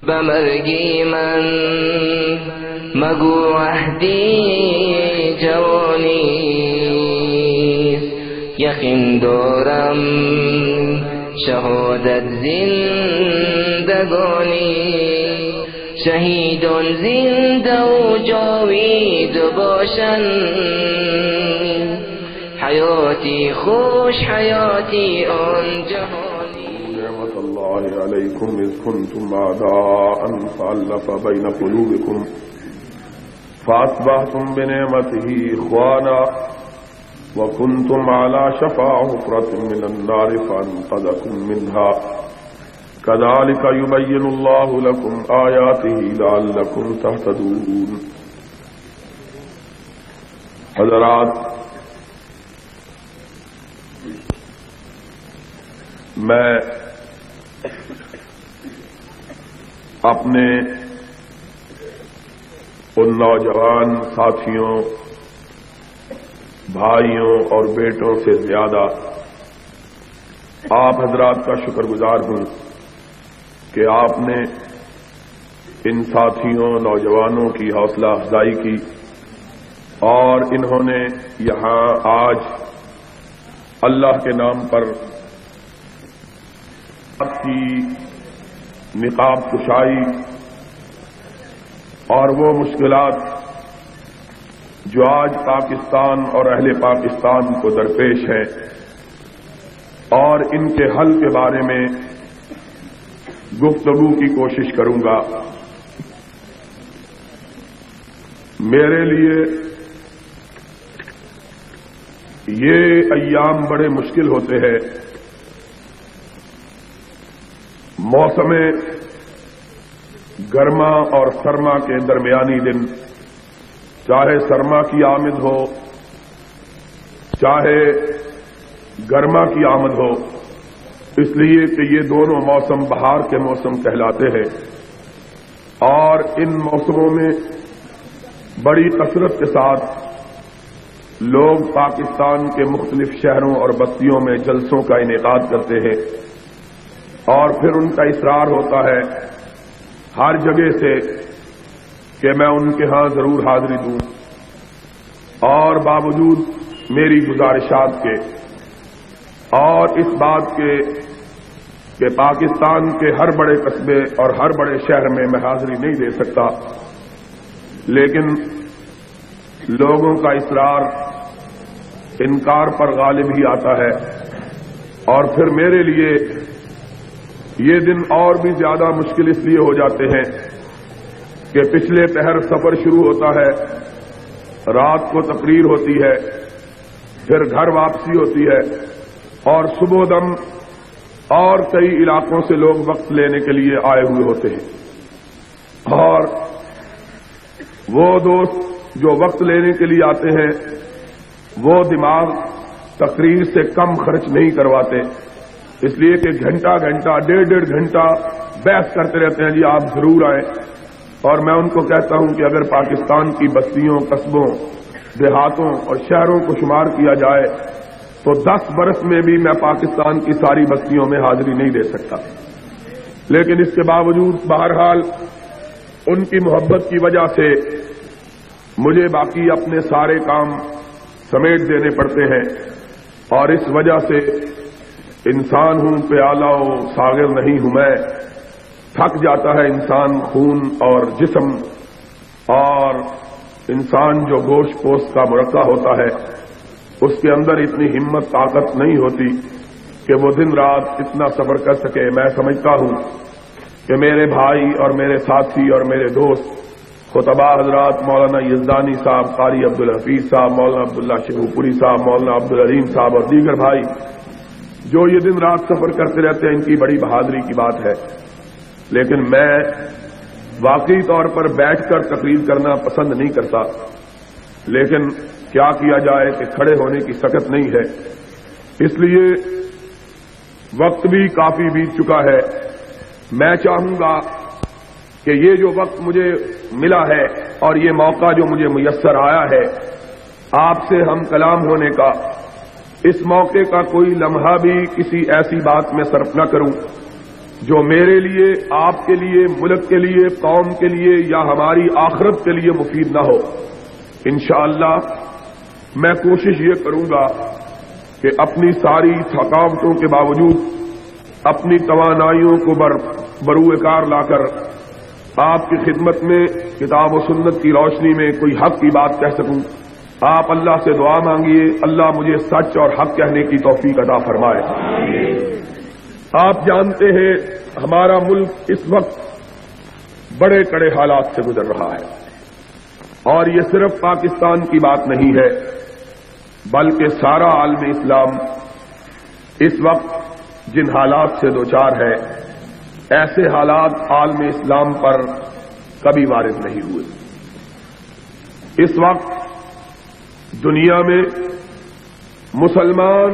بمرگی من مگو عهدی جوانی یقین دارم شهادت زندگانی شهیدان زنده و جاوید باشن حیاتی خوش حیاتی آن جهانی نعمت الله علیکم اذ کنتم اعداء فالف بین قلوبکم فاصبحتم بنعمته اخوانا وکنتم على شفا حفرة من النار فانقذکم منها كذلك يبين الله لكم آياته لعلكم تهتدون. حضرات، میں اپنے ان نوجوان ساتھیوں، بھائیوں اور بیٹوں سے زیادہ آپ حضرات کا شکر گزار ہوں کہ آپ نے ان ساتھیوں نوجوانوں کی حوصلہ افزائی کی اور انہوں نے یہاں آج اللہ کے نام پر کی نقاب کشائی اور وہ مشکلات جو آج پاکستان اور اہل پاکستان کو درپیش ہیں اور ان کے حل کے بارے میں گفتگو کی کوشش کروں گا. میرے لیے یہ ایام بڑے مشکل ہوتے ہیں. موسم گرما اور سرما کے درمیانی دن، چاہے سرما کی آمد ہو چاہے گرما کی آمد ہو، اس لیے کہ یہ دونوں موسم بہار کے موسم کہلاتے ہیں اور ان موسموں میں بڑی کثرت کے ساتھ لوگ پاکستان کے مختلف شہروں اور بستیوں میں جلسوں کا انعقاد کرتے ہیں اور پھر ان کا اصرار ہوتا ہے ہر جگہ سے کہ میں ان کے ہاں ضرور حاضری دوں، اور باوجود میری گزارشات کے اور اس بات کے کہ پاکستان کے ہر بڑے قصبے اور ہر بڑے شہر میں میں حاضری نہیں دے سکتا، لیکن لوگوں کا اصرار انکار پر غالب ہی آتا ہے. اور پھر میرے لیے یہ دن اور بھی زیادہ مشکل اس لیے ہو جاتے ہیں کہ پچھلے پہر سفر شروع ہوتا ہے، رات کو تقریر ہوتی ہے، پھر گھر واپسی ہوتی ہے اور صبح دم اور کئی علاقوں سے لوگ وقت لینے کے لیے آئے ہوئے ہوتے ہیں، اور وہ دوست جو وقت لینے کے لیے آتے ہیں وہ دماغ تقریر سے کم خرچ نہیں کرواتے، اس لیے کہ گھنٹہ گھنٹہ ڈیڑھ گھنٹہ بحث کرتے رہتے ہیں جی آپ ضرور آئیں. اور میں ان کو کہتا ہوں کہ اگر پاکستان کی بستیوں، قصبوں، دیہاتوں اور شہروں کو شمار کیا جائے تو 10 برس میں بھی میں پاکستان کی ساری بستیوں میں حاضری نہیں دے سکتا، لیکن اس کے باوجود بہرحال ان کی محبت کی وجہ سے مجھے باقی اپنے سارے کام سمیٹ دینے پڑتے ہیں، اور اس وجہ سے انسان ہوں پیالہ و ساغر نہیں ہوں میں. تھک جاتا ہے انسان خون اور جسم، اور انسان جو گوشت پوست کا مرکہ ہوتا ہے اس کے اندر اتنی ہمت طاقت نہیں ہوتی کہ وہ دن رات اتنا صبر کر سکے. میں سمجھتا ہوں کہ میرے بھائی اور میرے ساتھی اور میرے دوست خطبہ حضرات مولانا یزدانی صاحب، قاری عبدالحفیظ صاحب، مولانا عبداللہ شیخو پوری صاحب، مولانا عبدالعلیم صاحب اور دیگر بھائی جو یہ دن رات سفر کرتے رہتے ہیں، ان کی بڑی بہادری کی بات ہے. لیکن میں واقعی طور پر بیٹھ کر تقریر کرنا پسند نہیں کرتا، لیکن کیا کیا جائے کہ کھڑے ہونے کی سکت نہیں ہے. اس لیے وقت بھی کافی بیت چکا ہے. میں چاہوں گا کہ یہ جو وقت مجھے ملا ہے اور یہ موقع جو مجھے میسر آیا ہے آپ سے ہم کلام ہونے کا، اس موقع کا کوئی لمحہ بھی کسی ایسی بات میں صرف نہ کروں جو میرے لیے، آپ کے لیے، ملک کے لیے، قوم کے لیے یا ہماری آخرت کے لیے مفید نہ ہو، انشاءاللہ میں کوشش یہ کروں گا کہ اپنی ساری تھکاوٹوں کے باوجود اپنی توانائیوں کو بروئے کار لا کر آپ کی خدمت میں کتاب و سنت کی روشنی میں کوئی حق کی بات کہہ سکوں۔ آپ اللہ سے دعا مانگیے، اللہ مجھے سچ اور حق کہنے کی توفیق عطا فرمائے۔ آپ جانتے ہیں ہمارا ملک اس وقت بڑے کڑے حالات سے گزر رہا ہے، اور یہ صرف پاکستان کی بات نہیں ہے بلکہ سارا عالم اسلام اس وقت جن حالات سے دوچار ہے، ایسے حالات عالم اسلام پر کبھی وارد نہیں ہوئے۔ اس وقت دنیا میں مسلمان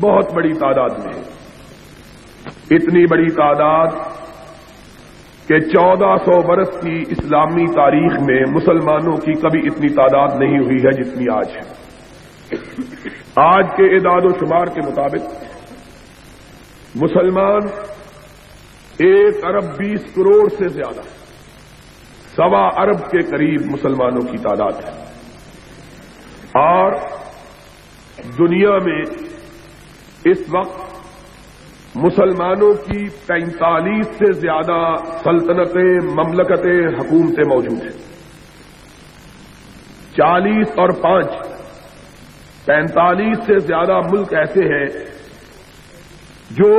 بہت بڑی تعداد میں ہیں، اتنی بڑی تعداد کہ 1400 برس کی اسلامی تاریخ میں مسلمانوں کی کبھی اتنی تعداد نہیں ہوئی ہے جتنی آج ہے۔ آج کے اعداد و شمار کے مطابق مسلمان 1 ارب 20 کروڑ سے زیادہ، 1.25 ارب کے قریب مسلمانوں کی تعداد ہے، اور دنیا میں اس وقت مسلمانوں کی 45 سے زیادہ سلطنتیں، مملکتیں، حکومتیں موجود ہیں۔ 40 اور 5 45 سے زیادہ ملک ایسے ہیں جو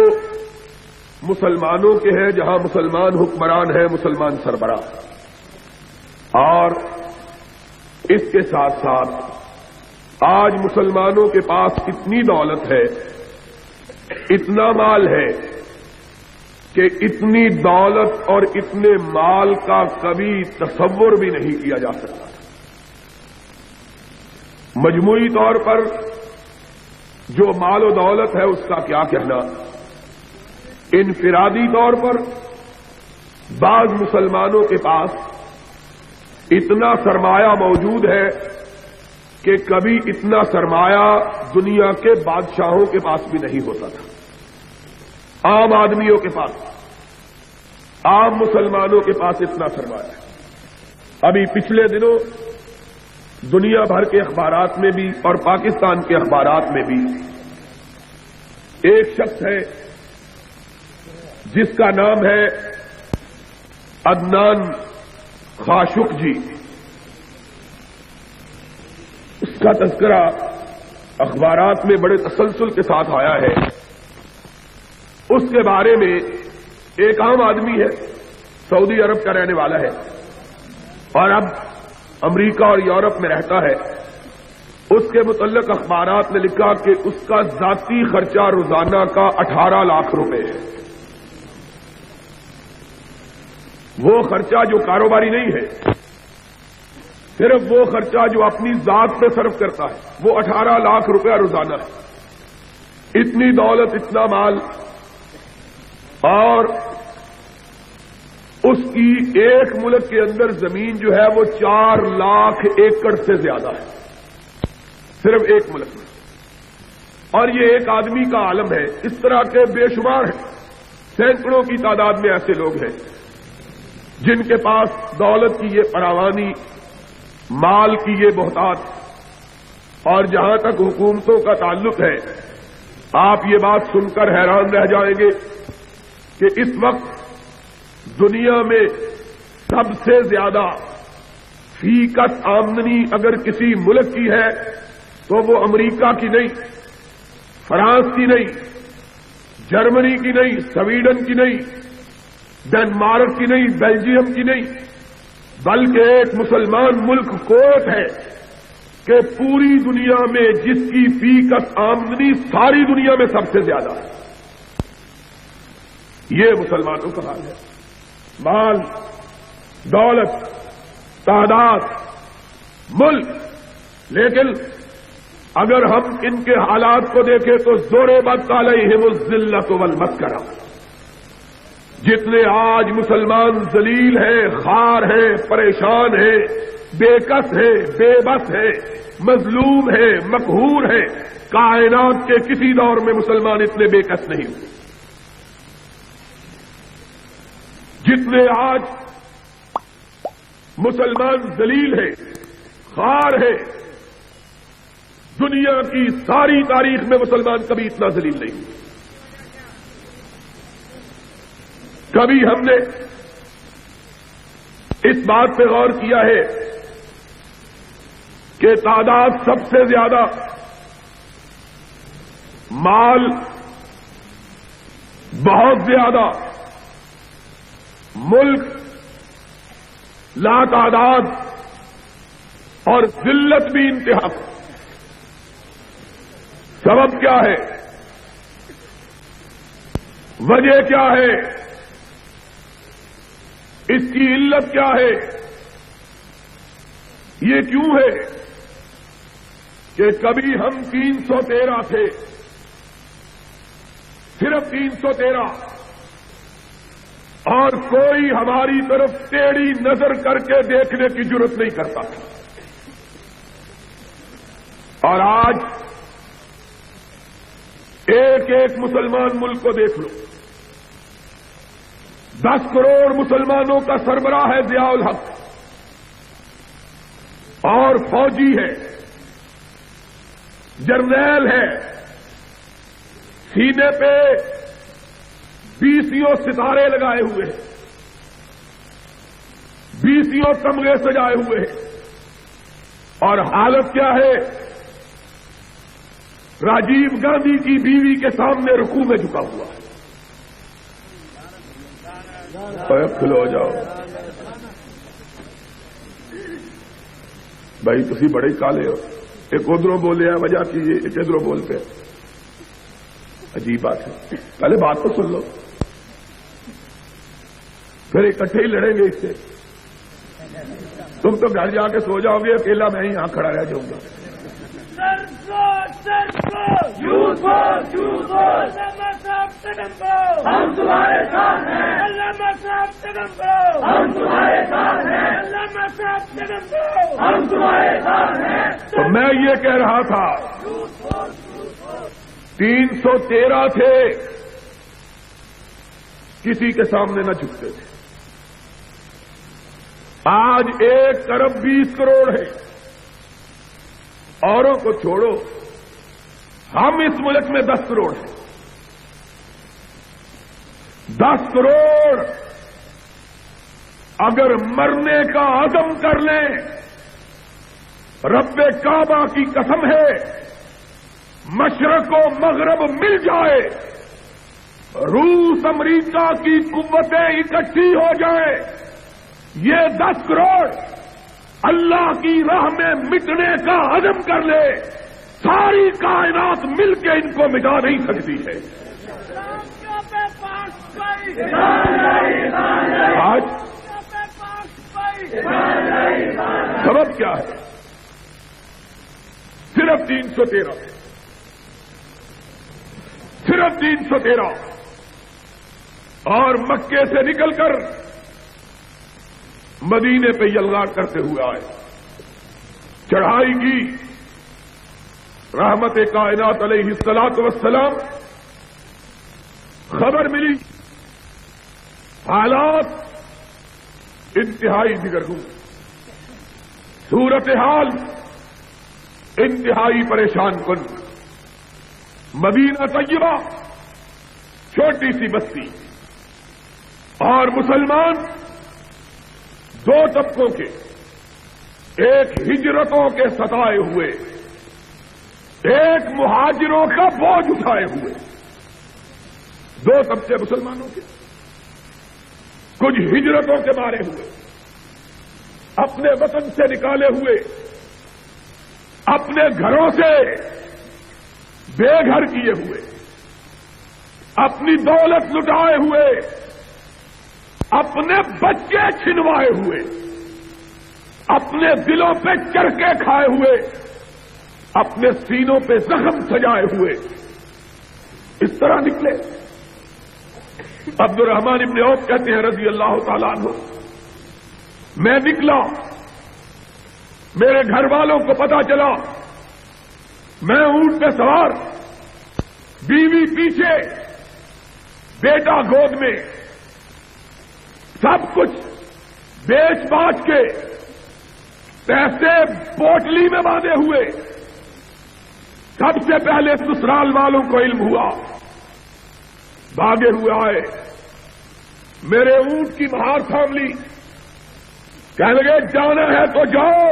مسلمانوں کے ہیں، جہاں مسلمان حکمران ہیں، مسلمان سربراہ، اور اس کے ساتھ ساتھ آج مسلمانوں کے پاس اتنی دولت ہے، اتنا مال ہے کہ اتنی دولت اور اتنے مال کا کبھی تصور بھی نہیں کیا جا سکتا۔ مجموعی طور پر جو مال و دولت ہے اس کا کیا کہنا، انفرادی طور پر بعض مسلمانوں کے پاس اتنا سرمایہ موجود ہے کہ کبھی اتنا سرمایہ دنیا کے بادشاہوں کے پاس بھی نہیں ہوتا تھا۔ عام آدمیوں کے پاس، عام مسلمانوں کے پاس اتنا سرمایہ ہے۔ ابھی پچھلے دنوں دنیا بھر کے اخبارات میں بھی اور پاکستان کے اخبارات میں بھی ایک شخص ہے جس کا نام ہے عدنان خاشق جی، اس کا تذکرہ اخبارات میں بڑے تسلسل کے ساتھ آیا ہے۔ اس کے بارے میں ایک عام آدمی ہے، سعودی عرب کا رہنے والا ہے اور اب امریکہ اور یورپ میں رہتا ہے۔ اس کے متعلق اخبارات نے لکھا کہ اس کا ذاتی خرچہ روزانہ کا 18 لاکھ روپے ہے۔ وہ خرچہ جو کاروباری نہیں ہے، صرف وہ خرچہ جو اپنی ذات پہ صرف کرتا ہے، وہ 18 لاکھ روپیہ روزانہ ہے۔ اتنی دولت، اتنا مال، اور اس کی ایک ملک کے اندر زمین جو ہے وہ 4 لاکھ ایکڑ سے زیادہ ہے، صرف ایک ملک میں۔ اور یہ ایک آدمی کا عالم ہے۔ اس طرح کے بے شمار ہیں، سینکڑوں کی تعداد میں ایسے لوگ ہیں جن کے پاس دولت کی یہ فراوانی، مال کی یہ بہتات، اور جہاں تک حکومتوں کا تعلق ہے، آپ یہ بات سن کر حیران رہ جائیں گے کہ اس وقت دنیا میں سب سے زیادہ فی کس آمدنی اگر کسی ملک کی ہے تو وہ امریکہ کی نہیں، فرانس کی نہیں، جرمنی کی نہیں، سویڈن کی نہیں، ڈنمارک کی نہیں، بیلجیم کی نہیں، بلکہ ایک مسلمان ملک کویت ہے کہ پوری دنیا میں جس کی فی کس آمدنی ساری دنیا میں سب سے زیادہ ہے۔ یہ مسلمانوں کا حال ہے۔ مال، دولت، تعداد، ملک، لیکن اگر ہم ان کے حالات کو دیکھیں تو ضربت علیہم الذلۃ والمسکرہ، جتنے آج مسلمان ذلیل ہیں، خوار ہیں، پریشان ہیں، بے کس ہیں، بے بس ہیں، مظلوم ہیں، مقہور ہیں، کائنات کے کسی دور میں مسلمان اتنے بے کس نہیں ہوئے۔ جتنے آج مسلمان ذلیل ہیں، خوار ہیں، دنیا کی ساری تاریخ میں مسلمان کبھی اتنا ذلیل نہیں ہوئے۔ کبھی ہم نے اس بات پہ غور کیا ہے کہ تعداد سب سے زیادہ، مال بہت زیادہ، ملک لا تعداد اور ذلت بھی انتہا، سبب کیا ہے؟ وجہ کیا ہے؟ اس کی علت کیا ہے؟ یہ کیوں ہے کہ کبھی ہم 313 تھے، صرف 313، اور کوئی ہماری طرف ٹیڑھی نظر کر کے دیکھنے کی ضرورت نہیں کرتا تھا، اور آج ایک ایک مسلمان ملک کو دیکھ لو، 10 کروڑ مسلمانوں کا سربراہ ہے ضیاء الحق، اور فوجی ہے، جرنیل ہے، سینے پہ 20 ستارے لگائے ہوئے ہیں، 20 تمغے سجائے ہوئے ہیں، اور حالت کیا ہے؟ راجیو گاندھی کی بیوی کے سامنے رکوع میں جھکا ہوا ہے۔ کھلو جاؤ بھائی، تسی بڑے کالے ہو، ایک ادھروں بولے ہیں وجہ کیجیے، ایک ادھروں بولتے ہیں، عجیب بات ہے۔ پہلے بات تو سن لو، پھر اکٹھے ہی لڑیں گے اس سے۔ تم تو گھر جا کے سو جاؤ گے، اکیلا میں ہی یہاں کھڑا رہ جاؤں گا۔ ہم تمہارے ساتھ ہیں، علامہ صاحب تگمبو، ہم تمہارے ساتھ ہیں، علامہ صاحب تگمبو، ہم تمہارے ساتھ ہیں۔ تو میں یہ کہہ رہا تھا 313 تھے، کسی کے سامنے نہ جھکتے تھے، آج 1 ارب 20 کروڑ ہے۔ اوروں کو چھوڑو، ہم اس ملک میں 10 کروڑ ہیں، 10 کروڑ اگر مرنے کا عزم کر لیں، رب کعبہ کی قسم ہے، مشرق و مغرب مل جائے، روس امریکہ کی قوتیں اکٹھی ہو جائیں، یہ 10 کروڑ اللہ کی راہ میں مٹنے کا عزم کر لے، ساری کائنات مل کے ان کو مٹا نہیں سکتی ہے۔ آج سبب کیا ہے؟ صرف 313، صرف 313، اور مکے سے نکل کر مدینے پہ یلغار کرتے ہوئے آئے، چڑھائی کی، رحمت کائنات علیہ الصلوۃ والسلام، خبر ملی حالات انتہائی بگڑ، صورتحال انتہائی پریشان کن، مدینہ طیبہ چھوٹی سی بستی، اور مسلمان 2 طبقوں کے، ایک ہجرتوں کے ستائے ہوئے، ایک مہاجروں کا بوجھ اٹھائے ہوئے، 2 طبقے مسلمانوں کے، کچھ ہجرتوں کے مارے ہوئے، اپنے وطن سے نکالے ہوئے، اپنے گھروں سے بے گھر کیے ہوئے، اپنی دولت لٹائے ہوئے، اپنے بچے چھنوائے ہوئے، اپنے دلوں پہ چرکے کھائے ہوئے، اپنے سینوں پہ زخم سجائے ہوئے، اس طرح نکلے۔ عبد الرحمن ابن عوف کہتے ہیں رضی اللہ تعالیٰ عنہ، میں نکلا، میرے گھر والوں کو پتا چلا، میں اونٹ پہ سوار، بیوی پیچھے، بیٹا گود میں، سب کچھ بیچ باچ کے پیسے پوٹلی میں باندھے ہوئے سب سے پہلے سسرال والوں کو علم ہوا، بھاگے ہوئے آئے، میرے اونٹ کی مہار تھام لی، کہنے لگے جانا ہے تو جاؤ،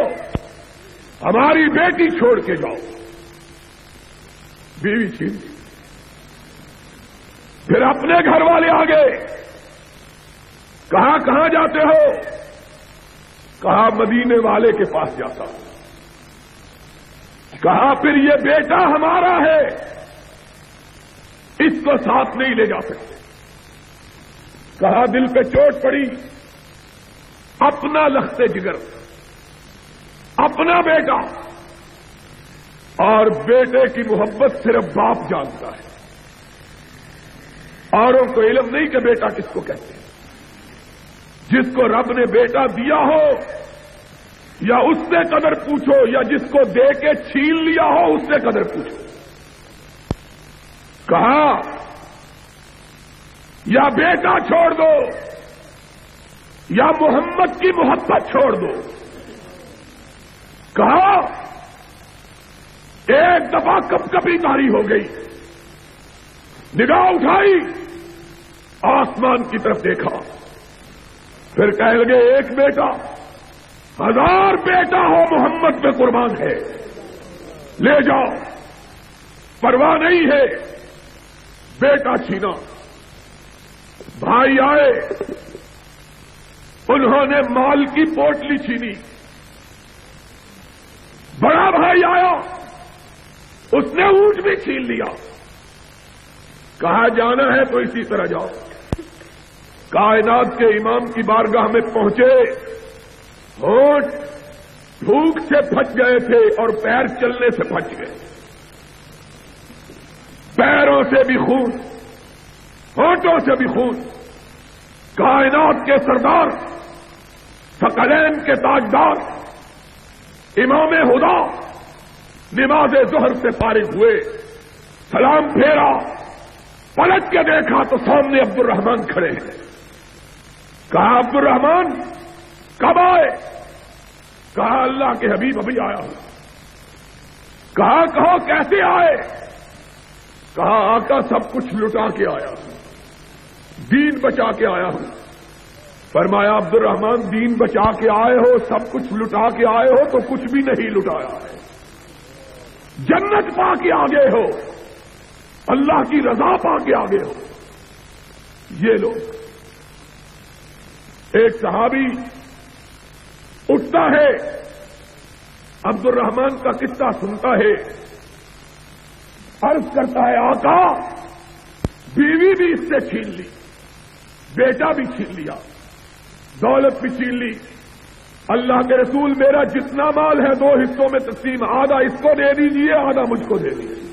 ہماری بیٹی چھوڑ کے جاؤ۔ بیوی چھین لی، پھر اپنے گھر والے آ گئے، کہا کہاں جاتے ہو؟ کہا مدینے والے کے پاس جاتا ہوں۔ کہا پھر یہ بیٹا ہمارا ہے، اس کو ساتھ نہیں لے جا سکتے۔ کہا دل پہ چوٹ پڑی، اپنا لخت جگر، اپنا بیٹا، اور بیٹے کی محبت صرف باپ جانتا ہے، اوروں کو علم نہیں کہ بیٹا کس کو کہتے ہیں۔ جس کو رب نے بیٹا دیا ہو یا اس سے قدر پوچھو، یا جس کو دے کے چھین لیا ہو اس سے قدر پوچھو۔ کہا یا بیٹا چھوڑ دو یا محمد کی محبت چھوڑ دو۔ کہا ایک دفعہ کب کبھی تاری ہو گئی، نگاہ اٹھائی، آسمان کی طرف دیکھا، پھر کہنے لگے ایک بیٹا، 1000 بیٹا ہو محمد پہ قربان ہے، لے جاؤ، پرواہ نہیں ہے۔ بیٹا چھینا، بھائی آئے، انہوں نے مال کی پوٹلی چھینی، بڑا بھائی آیا، اس نے اونٹ بھی چھین لیا۔ کہا جانا ہے تو اسی طرح جاؤ۔ کائنات کے امام کی بارگاہ میں پہنچے، ہونٹ بھوک سے پھٹ گئے تھے اور پیر چلنے سے پھٹ گئے، پیروں سے بھی خون، ہونٹوں سے بھی خون۔ کائنات کے سردار، ثقلین کے تاجدار، امام ہدا نماز ظہر سے فارغ ہوئے، سلام پھیرا، پلٹ کے دیکھا تو سامنے عبد الرحمان کھڑے ہیں۔ کہا عبد الرحمان کب آئے؟ کہا اللہ کے حبیب ابھی آیا ہوں۔ کہا کہو کیسے آئے؟ کہا آقا سب کچھ لٹا کے آیا ہوں، دین بچا کے آیا ہوں۔ فرمایا عبد الرحمان دین بچا کے آئے ہو، سب کچھ لٹا کے آئے ہو تو کچھ بھی نہیں لٹایا ہے، جنت پا کے آگے ہو، اللہ کی رضا پا کے آگے ہو۔ یہ لوگ، ایک صحابی اٹھتا ہے، عبد الرحمان کا قصہ سنتا ہے، عرض کرتا ہے آقا بیوی بھی اس سے چھین لی، بیٹا بھی چھین لیا، دولت بھی چھین لی۔ اللہ کے رسول میرا جتنا مال ہے 2 حصوں میں تقسیم، آدھا اس کو دے دیجیے، آدھا مجھ کو دے دیجیے۔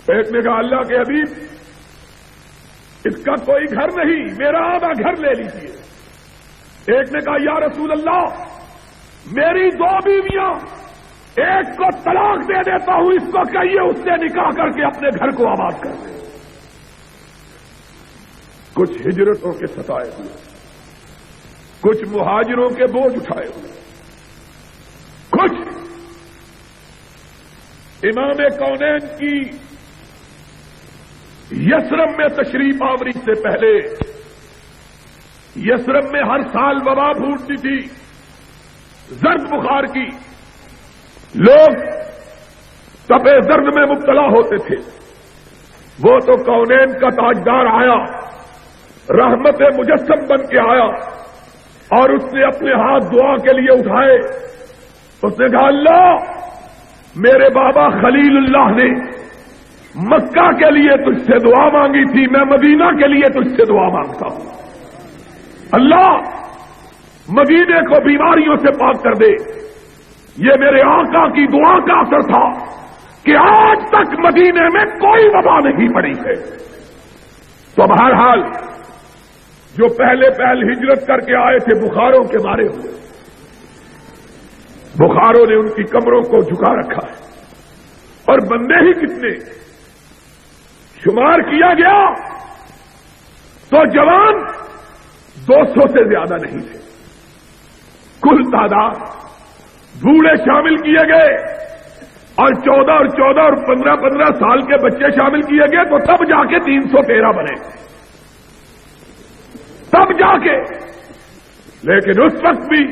ایک نے کہا اللہ کے حبیب اس کا کوئی گھر نہیں، میرا آدھا گھر لے لیجیے۔ ایک نے کہا یا رسول اللہ میری 2 بیویاں، ایک کو طلاق دے دیتا ہوں، اس کو کہیے اس سے نکاح کر کے اپنے گھر کو آباد کر دے۔ کچھ ہجرتوں کے ستائے ہوئے، کچھ مہاجروں کے بوجھ اٹھائے ہوئے، کچھ امام کونین کی یثرب میں تشریف آوری سے پہلے، یثرب میں ہر سال وبا پھوٹتی تھی، زرد بخار کی، لوگ تپے زرد میں مبتلا ہوتے تھے۔ وہ تو کونین کا تاجدار آیا، رحمت مجسم بن کے آیا، اور اس نے اپنے ہاتھ دعا کے لیے اٹھائے۔ اس نے کہا اللہ میرے بابا خلیل اللہ نے مکہ کے لیے تجھ سے دعا مانگی تھی، میں مدینہ کے لیے تجھ سے دعا مانگتا ہوں، اللہ مدینے کو بیماریوں سے پاک کر دے۔ یہ میرے آقا کی دعا کا اثر تھا کہ آج تک مدینے میں کوئی وبا نہیں پڑی ہے۔ تو بہرحال جو پہلے ہجرت کر کے آئے تھے بخاروں کے مارے ہوئے، بخاروں نے ان کی کمروں کو جھکا رکھا ہے، اور بندے ہی کتنے شمار کیا گیا تو جوان 200 سے زیادہ نہیں تھے کل تعداد. بوڑھے شامل کیے گئے اور 14 اور 15 سال کے بچے شامل کیے گئے تو تب جا کے 313 بنے, تب جا کے. لیکن اس وقت بھی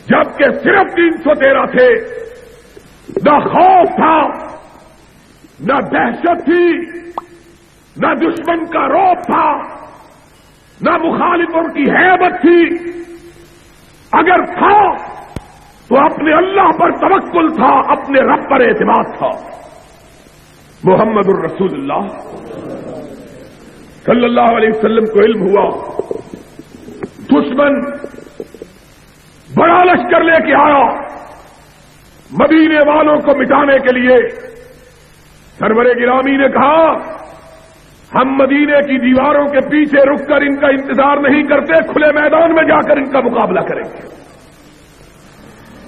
جبکہ صرف 313 تھے, نہ خوف تھا, نہ دہشت تھی, نہ دشمن کا روب تھا, نہ مخالفوں کی ہیبت تھی. اگر تھا تو اپنے اللہ پر توکل تھا, اپنے رب پر اعتماد تھا. محمد الرسول اللہ صلی اللہ علیہ وسلم کو علم ہوا دشمن بڑا لشکر لے کے آیا مدینے والوں کو مٹانے کے لیے. سرور گرامی نے کہا ہم مدینے کی دیواروں کے پیچھے رک کر ان کا انتظار نہیں کرتے, کھلے میدان میں جا کر ان کا مقابلہ کریں گے.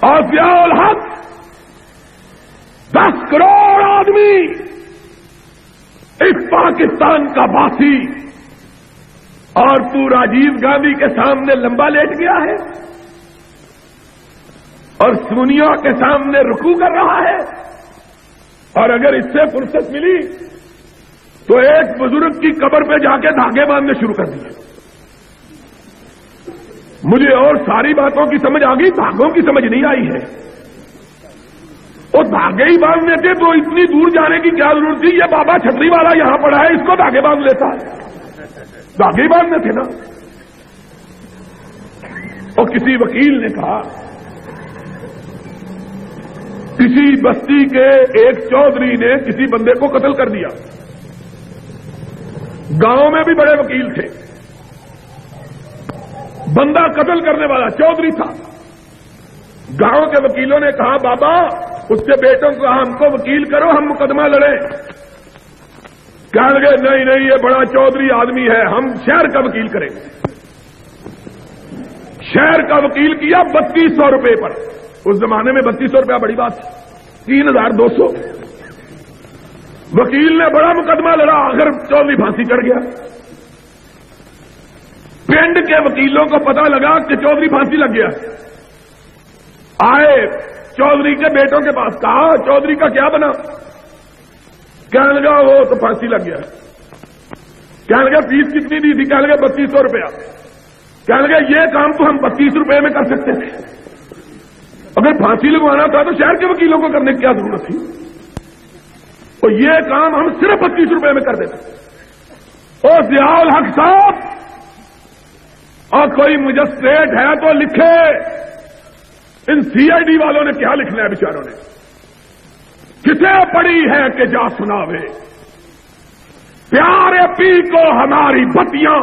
اور ضیاء الحق 10 کروڑ آدمی اس پاکستان کا باسی, اور تو راجیو گاندھی کے سامنے لمبا لیٹ گیا ہے اور سونیا کے سامنے رکوع کر رہا ہے. اور اگر اس سے فرصت ملی تو ایک بزرگ کی قبر پہ جا کے دھاگے باندھنے شروع کر دیے. مجھے اور ساری باتوں کی سمجھ آ گئی, دھاگوں کی سمجھ نہیں آئی ہے. وہ دھاگے ہی باندھنے تھے تو اتنی دور جانے کی کیا ضرورت تھی؟ یہ بابا چھتری والا یہاں پڑا ہے, اس کو دھاگے باندھ لیتا ہے. دھاگے ہی باندھنے تھے نا. اور کسی وکیل نے کہا کسی بستی کے ایک چودھری نے کسی بندے کو قتل کر دیا. گاؤں میں بھی بڑے وکیل تھے, بندہ قتل کرنے والا چودھری تھا. گاؤں کے وکیلوں نے کہا بابا اس کے بیٹوں کو ہم کو وکیل کرو, ہم مقدمہ لڑیں. کہنے لگے نہیں یہ بڑا چودھری آدمی ہے, ہم شہر کا وکیل کریں گے. شہر کا وکیل کیا 3200 روپے پر. اس زمانے میں 3200 روپیہ بڑی بات تھی, 3200. وکیل نے بڑا مقدمہ لڑا, آخر چودھری پھانسی چڑھ گیا. پنڈ کے وکیلوں کو پتا لگا کہ چودھری پھانسی لگ گیا. آئے چودھری کے بیٹوں کے پاس, کہا چودھری کا کیا بنا؟ کہنے لگا وہ تو پھانسی لگ گیا. کہنے لگا فیس کتنی دی تھی؟ کہنے لگا 3200 روپیہ. کہنے لگا یہ کام تو ہم 32 روپے میں کر سکتے تھے, اگر پھانسی لگوانا تھا تو شہر کے وکیلوں کو کرنے کی کیا ضرورت تھی؟ اور یہ کام ہم صرف 32 روپے میں کر دیتے. اور ضیاء الحق صاحب, اور کوئی مجسٹریٹ ہے تو لکھے ان CID والوں نے کیا لکھنا ہے بیچاروں نے. کسے پڑی ہے کہ جا سناوے پیارے پی کو ہماری بتیاں,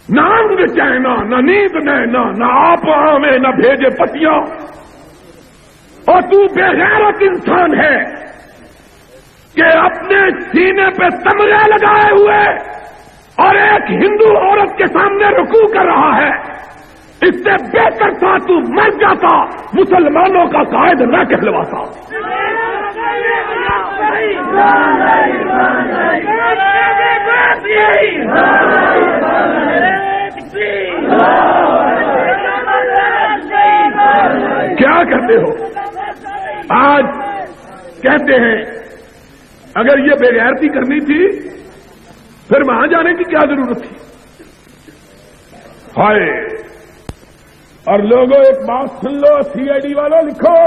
نہ انگ چہنا نہ نیند نینا, نہ آپ آویں نہ بھیجے پتیاں. اور تو بے غیرت انسان ہے کہ اپنے سینے پہ تمغے لگائے ہوئے اور ایک ہندو عورت کے سامنے رکوع کر رہا ہے. اس سے بہتر تھا تو مر جاتا, مسلمانوں کا قائد نہ کہلواتا. کیا کہتے ہو؟ آج کہتے ہیں اگر یہ بے غیرتی کرنی تھی پھر وہاں جانے کی کیا ضرورت تھی؟ ہائے. اور لوگوں ایک بات سن لو, CID والوں لکھو,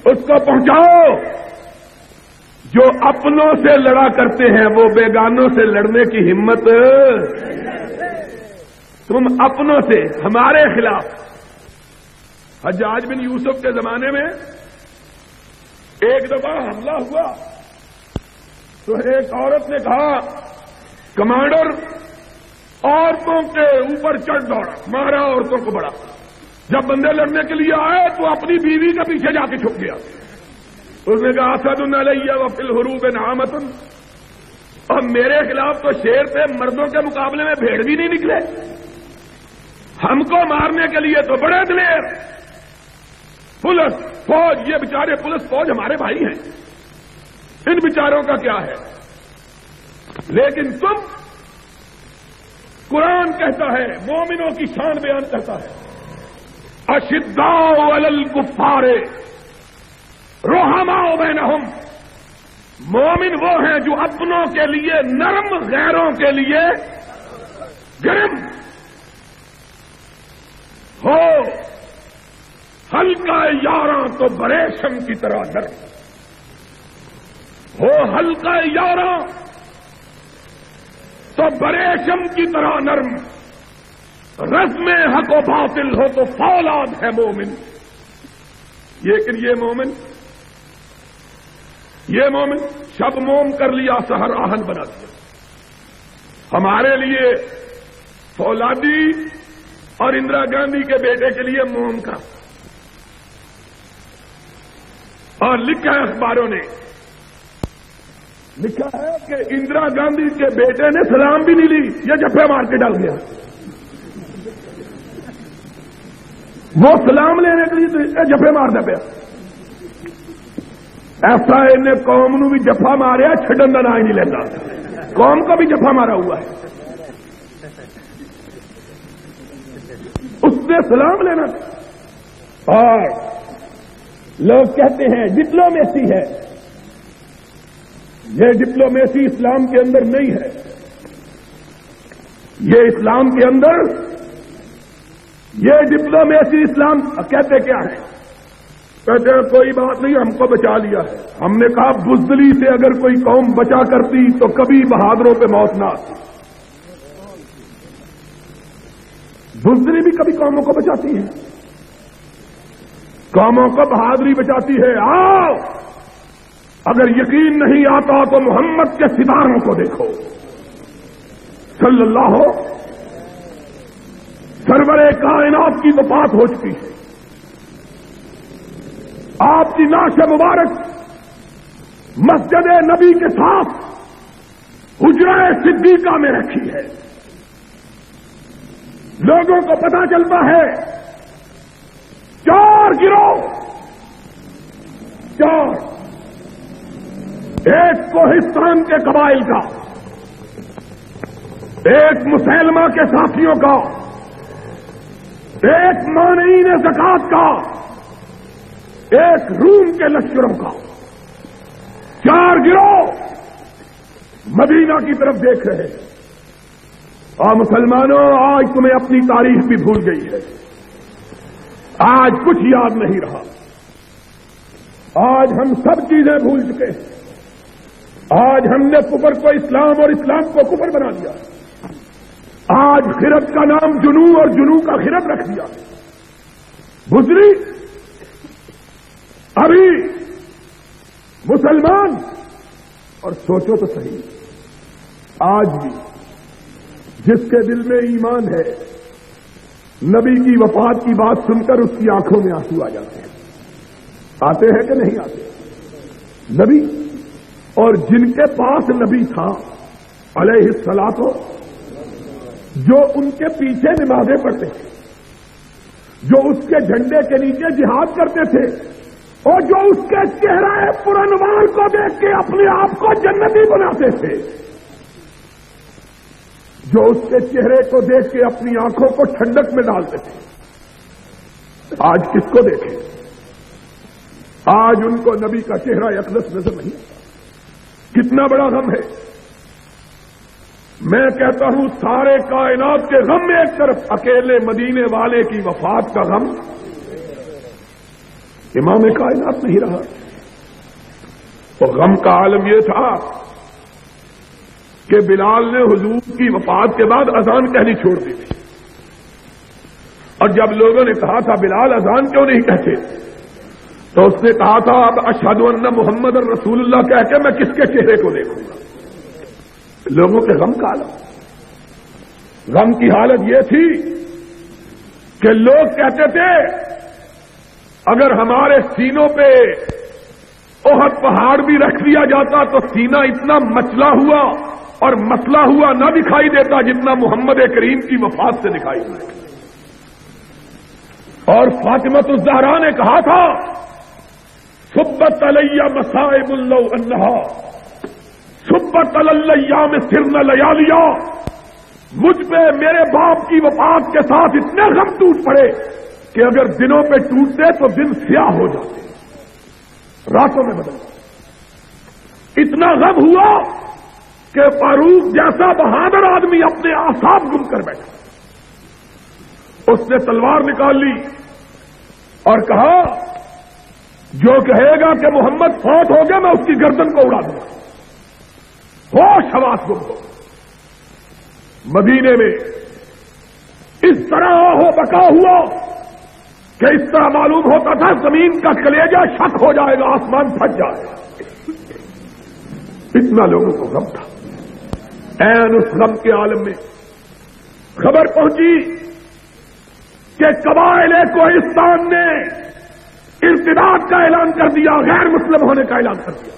اس کو پہنچاؤ. جو اپنوں سے لڑا کرتے ہیں وہ بیگانوں سے لڑنے کی ہمت. تم اپنوں سے ہمارے خلاف. حجاج بن یوسف کے زمانے میں ایک دفعہ حملہ ہوا تو ایک عورت نے کہا کمانڈر عورتوں کے اوپر چڑھ دوڑا, مارا عورتوں کو بڑا. جب بندے لڑنے کے لیے آئے تو اپنی بیوی کے پیچھے جا کے چھپ گیا. اس نے کہا اسد علیہ وفی الحروب نعمت. اور میرے خلاف تو شیر تھے, مردوں کے مقابلے میں بھیڑ بھی نہیں نکلے. ہم کو مارنے کے لیے تو بڑے دلیر. پولیس فوج, یہ بیچارے پولیس فوج ہمارے بھائی ہیں, ان بیچاروں کا کیا ہے؟ لیکن تم کہتا ہے، مومنوں کی شان بیان کرتا ہے، اشداء علی الکفار رحماء بینہم، مومن وہ ہیں جو اپنوں کے لیے نرم، غیروں کے لیے گرم ہو، ہلکا یاراں تو بریشم کی طرح نرم ہو، ہلکا یاراں تو بریشم کی طرح نرم، رزم حق و باطل ہو تو فولاد ہے مومن۔ لیکن یہ مومن شب موم کر لیا، سحر آہن بنا دیا۔ ہمارے لیے فولادی اور اندرا گاندھی کے بیٹے کے لیے موم کا، اور لکھا ہے اخباروں نے، لکھا ہے کہ اندرا گاندھی کے بیٹے نے سلام بھی نہیں لی، یہ جھپے مار کے ڈال گیا۔ وہ سلام لینے کے لیے جھپے مارتا پیا، ایسا انہیں قوم نو بھی جفا ماریا، چھڈن کا نام ہی نہیں لینا، قوم کو بھی جفا مارا ہوا ہے، اس سے سلام لینا۔ اور لوگ کہتے ہیں ڈپلومیسی ہے، یہ ڈپلومیسی اسلام کے اندر نہیں ہے، یہ اسلام کے اندر، یہ ڈپلومیسی اسلام کہتے کیا ہے؟ کہتے ہیں کوئی بات نہیں، ہم کو بچا لیا ہے۔ ہم نے کہا بزدلی سے اگر کوئی قوم بچا کرتی تو کبھی بہادروں پہ موت نہ آتی۔ بزدلی بھی کبھی قوموں کو بچاتی ہے، قوموں کو بہادری بچاتی ہے۔ آؤ، اگر یقین نہیں آتا تو محمد کے ستاروں کو دیکھو، صلی اللہ ہو، سرور کائنات کی وفات ہو چکی ہے، آپ کی نعش مبارک مسجد نبی کے ساتھ حجرہ صدیقہ میں رکھی ہے۔ لوگوں کو پتا چلتا ہے 4 گروہ، 4، ایک کوہستان کے قبائل کا، ایک مسلمہ کے ساتھیوں کا، ایک مانعین زکات کا، ایک روم کے لشکروں کا، 4 گروہ مدینہ کی طرف دیکھ رہے ہیں۔ اور مسلمانوں، آج تمہیں اپنی تاریخ بھی بھول گئی ہے، آج کچھ یاد نہیں رہا، آج ہم سب چیزیں بھول چکے ہیں، آج ہم نے کفر کو اسلام اور اسلام کو کفر بنا دیا، آج خرد کا نام جنو اور جنو کا خرد رکھ دیا۔ گزری ابھی مسلمان، اور سوچو تو صحیح، آج بھی جس کے دل میں ایمان ہے، نبی کی وفات کی بات سن کر اس کی آنکھوں میں آنسو آ جاتے ہیں، آتے ہیں کہ نہیں آتے؟ نبی، اور جن کے پاس نبی تھا علیہ الصلاۃ، جو ان کے پیچھے نمازیں پڑھتے تھے، جو اس کے جھنڈے کے نیچے جہاد کرتے تھے، اور جو اس کے چہرہ پرانوار کو دیکھ کے اپنے آپ کو جنتی بناتے تھے، جو اس کے چہرے کو دیکھ کے اپنی آنکھوں کو ٹھنڈک میں ڈالتے تھے، آج کس کو دیکھیں؟ آج ان کو نبی کا چہرہ اقدس نظر نہیں آتا۔ کتنا بڑا غم ہے۔ میں کہتا ہوں سارے کائنات کے غم میں ایک طرف، اکیلے مدینے والے کی وفات کا غم، امام کائنات نہیں رہا۔ تو غم کا عالم یہ تھا کہ بلال نے حضور کی وفات کے بعد اذان کہنی چھوڑ دی تھی، اور جب لوگوں نے کہا تھا بلال اذان کیوں نہیں کہتے، تو اس نے کہا تھا اب اشہد ان محمد رسول اللہ کہہ کے میں کس کے چہرے کو دیکھوں گا۔ لوگوں کے غم کا عالم، غم کی حالت یہ تھی کہ لوگ کہتے تھے اگر ہمارے سینوں پہ احد پہاڑ بھی رکھ دیا جاتا تو سینہ اتنا مچلا ہوا اور مسئلہ ہوا نہ دکھائی دیتا جتنا محمد کریم کی وفات سے دکھائی دیتا۔ اور فاطمہ الزہرا نے کہا تھا صبت علیہ مصائب لو انہا صبت علی الایام سرن لیالیا، مجھ پہ میرے باپ کی وفات کے ساتھ اتنے غم ٹوٹ پڑے کہ اگر دنوں پہ ٹوٹتے تو دن سیاہ ہو جاتے، راتوں میں بدل جاتے۔ اتنا غم ہوا کہ فاروق جیسا بہادر آدمی اپنے اعصاب گم کر بیٹھا۔ اس نے تلوار نکال لی اور کہا جو کہے گا کہ محمد فوت ہو گیا میں اس کی گردن کو اڑا دوں گا۔ ہوش حواس گم ہو۔ مدینے میں اس طرح ہو بکا ہوا کہ اس طرح معلوم ہوتا تھا زمین کا کلیجہ شک ہو جائے گا، آسمان پھٹ جائے گا، اتنا لوگوں کو غم تھا۔ این اس غم کے عالم میں خبر پہنچی کہ قبائل کوہستان نے ارتداد کا اعلان کر دیا، غیر مسلم ہونے کا اعلان کر دیا،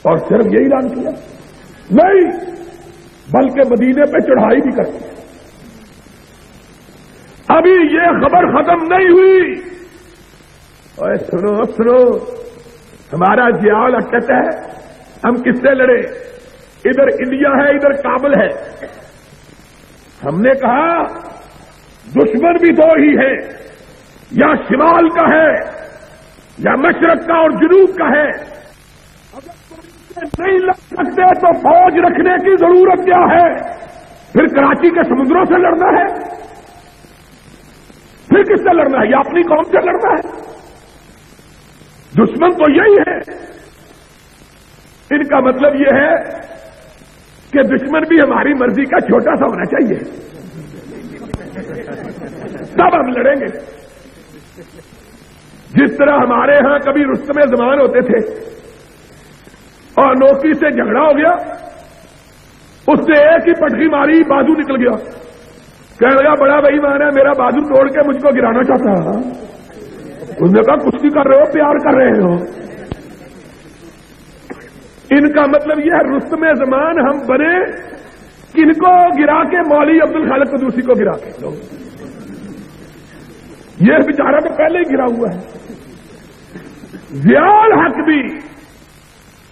اور صرف یہ اعلان کیا نہیں بلکہ مدینے پہ چڑھائی بھی کر دی۔ ابھی یہ خبر ختم نہیں ہوئی، اور سنو ہمارا ضیاء کہتا ہے ہم کس سے لڑے، ادھر انڈیا ہے ادھر کابل ہے۔ ہم نے کہا دشمن بھی دو ہی ہے، یا شمال کا ہے یا مشرق کا اور جنوب کا ہے۔ اگر نہیں لڑ سکتے تو فوج رکھنے کی ضرورت کیا ہے؟ پھر کراچی کے سمندروں سے لڑنا ہے، پھر کس سے لڑنا ہے؟ یا اپنی قوم سے لڑنا ہے؟ دشمن تو یہی ہے۔ ان کا مطلب یہ ہے کہ دشمن بھی ہماری مرضی کا چھوٹا سا ہونا چاہیے، تب ہم لڑیں گے۔ جس طرح ہمارے ہاں کبھی رستم زمان ہوتے تھے اور نوکی سے جھگڑا ہو گیا، اس نے ایک ہی پٹکی ماری، بازو نکل گیا، کہنے لگا بڑا بھائی مانا میرا بازو توڑ کے مجھ کو گرانا چاہتا ہے۔ اس نے کہا کچھ نہیں کر رہے ہو، پیار کر رہے ہو۔ ان کا مطلب یہ ہے رستم زمان ہم بنے کن کو گرا کے؟ مولوی عبد الخالق قدوسی کو گرا کے۔ یہ بیچارہ تو پہلے ہی گرا ہوا ہے۔ ضیاء الحق بھی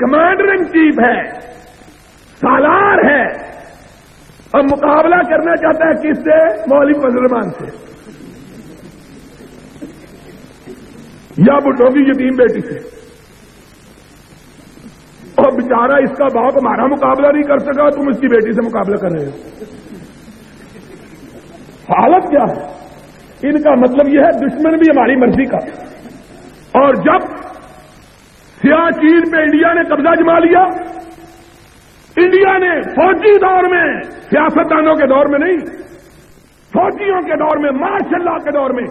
کمانڈر ان چیف ہے، سالار ہے، اور مقابلہ کرنا چاہتا ہے کس سے؟ مولوی فضل الرحمان سے یا بھٹو کی یتیم بیٹی سے۔ اور بیچارہ اس کا باپ ہمارا مقابلہ نہیں کر سکا، تم اس کی بیٹی سے مقابلہ کر رہے ہو۔ حالت کیا ہے؟ ان کا مطلب یہ ہے دشمن بھی ہماری مرضی کا۔ اور جب سیاہ چین پہ انڈیا نے قبضہ جما لیا، انڈیا نے فوجی دور میں، سیاستدانوں کے دور میں نہیں، فوجیوں کے دور میں، ماشاء اللہ کے دور میں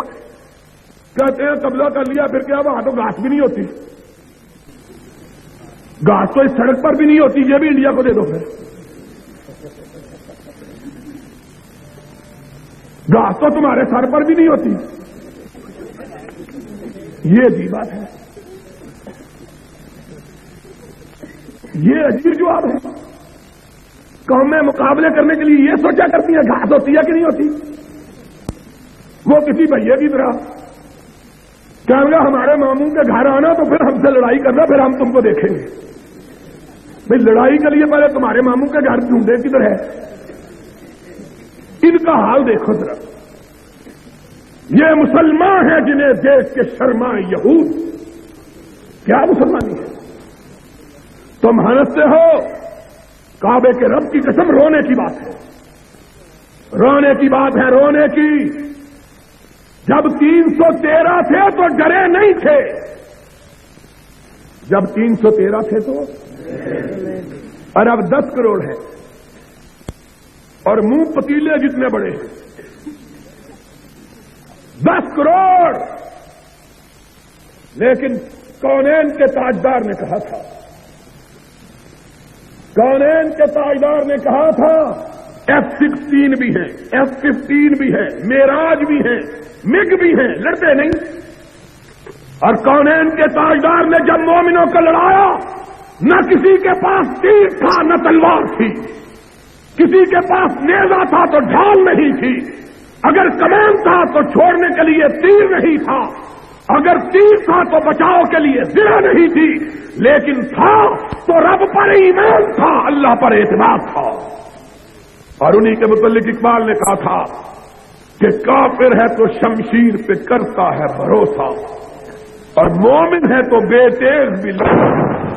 کہتے ہیں قبضہ کر لیا، پھر کیا وہاں تو گھاس بھی نہیں ہوتی، گھاس تو اس سڑک پر بھی نہیں ہوتی، یہ بھی انڈیا کو دے دو، پھر گھاس تو تمہارے سر پر بھی نہیں ہوتی۔ یہ عجیب بات ہے، یہ عجیب جواب ہے۔ قومیں مقابلے کرنے کے لیے یہ سوچا کرتی ہیں گھاس ہوتی ہے کہ نہیں ہوتی۔ وہ کسی بھیا کی طرح کہنے گا ہمارے ماموں کے گھر آنا تو پھر ہم سے لڑائی کرنا، پھر ہم تم کو دیکھیں گے۔ بھائی لڑائی کے لیے پہلے تمہارے ماموں کے گھر ڈھونڈے کدھر ہے؟ ان کا حال دیکھو ذرا۔ یہ مسلمان ہیں جنہیں دیکھ کے شرمائے یہود۔ کیا مسلمانی ہے؟ تم ہنستے ہو، کعبے کے رب کی قسم رونے کی بات ہے، رونے کی بات ہے، رونے کی۔ جب 313 تھے تو ڈرے نہیں تھے، جب 313 تھے تو، اور اب 10 کروڑ ہے اور منہ پتیلے جتنے بڑے ہیں۔ 10 کروڑ، لیکن کونین کے تاجدار نے کہا تھا، کونین کے تاجدار نے کہا تھا F-16 بھی ہیں، F-15 بھی ہیں، میراج بھی ہیں، مگ بھی ہیں، لڑتے نہیں۔ اور کونین کے تاجدار نے جب مومنوں کو لڑایا، نہ کسی کے پاس تیر تھا نہ تلوار تھی، کسی کے پاس نیزہ تھا تو ڈھال نہیں تھی، اگر کمان تھا تو چھوڑنے کے لیے تیر نہیں تھا، اگر تیر تھا تو بچاؤ کے لیے زرہ نہیں تھی، لیکن تھا تو رب پر ایمان تھا، اللہ پر اعتماد تھا۔ اور انہی کے متعلق اقبال نے کہا تھا کہ کافر ہے تو شمشیر پہ کرتا ہے بھروسہ اور مومن ہے تو بے تیغ بھی لگتا ہے۔